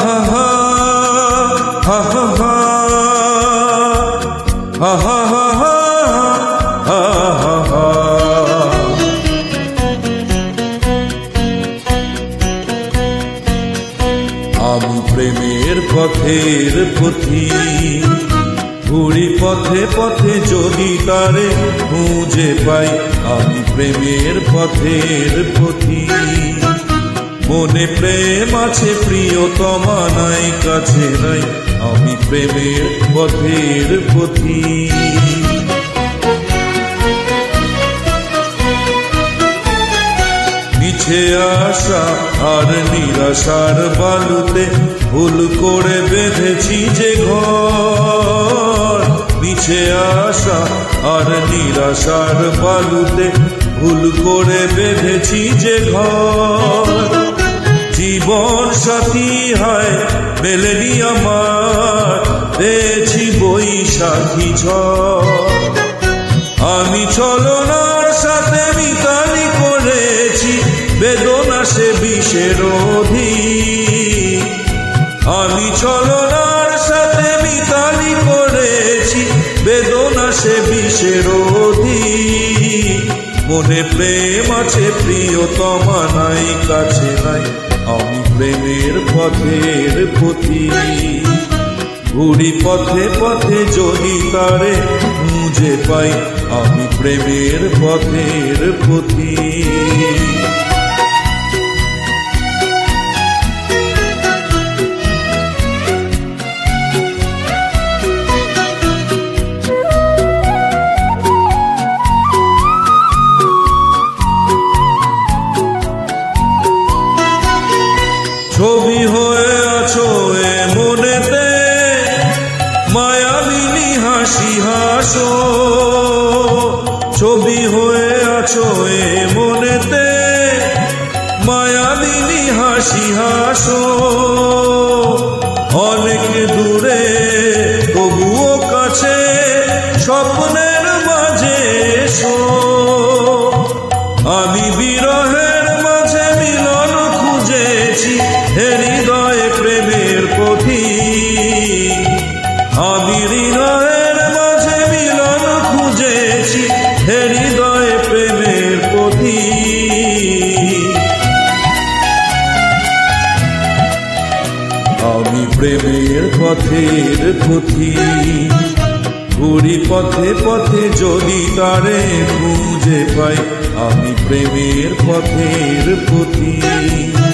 হা হা হা হা হা হা হা হা হা হা হা। আমি প্রেমের পথের পথিক, ঘুরি পথে পথে যদি তারে খুঁজে পাই। আমি প্রেমের পথের পথিক, মনে প্রেম আছে প্রিয়তমা নাই কাছে নাই। আমি প্রেমের পথের পথিক। মিছে আশা আর নিরাশার বালুতে ভুল করে বেঁধেছি যে ঘর। মিছে আশা আর নিরাশার বালুতে ভুল করে বেঁধেছি যে ঘর। জীবন সাথী হায় মেলেনি আমার, পেয়েছি বৈশাখী ঝড়। আমি ছলনার সাথে মিতালি করেছি, বেদনা সে বিষের অধিক। আমি ছলনার সাথে মিতালি করেছি, বেদনা সে বিষের অধিক। মনে প্রেম আছে প্রিয়তমা নাই কাছে নাই। আমি প্রেমের পথের পথিক, ঘুরি পথে পথে যদি তারে খুঁজে পাই। আমি প্রেমের পথের পথিক। ছবি হয়ে আছো এ মনেতে, মায়াবিনী হাসি হাসো। ছবি হয়ে আছো এ মনেতে, মায়াবিনী হাসি হাসো। অনেক দূরে তবুও কাছে, স্বপ্নের মাঝে এসো। আমি বিরহের মাঝে মিলন খুঁজেছি, হৃদয়ে প্রেমের পথিক। আমি হৃদয়ের মাঝে মিলন খুঁজেছি, হৃদয়ে প্রেমের পথিক। আমি প্রেমের পথের পথিক, ঘুরি পথে পথে যদি তারে খুঁজে পাই। আমি প্রেমের পথের পথিক।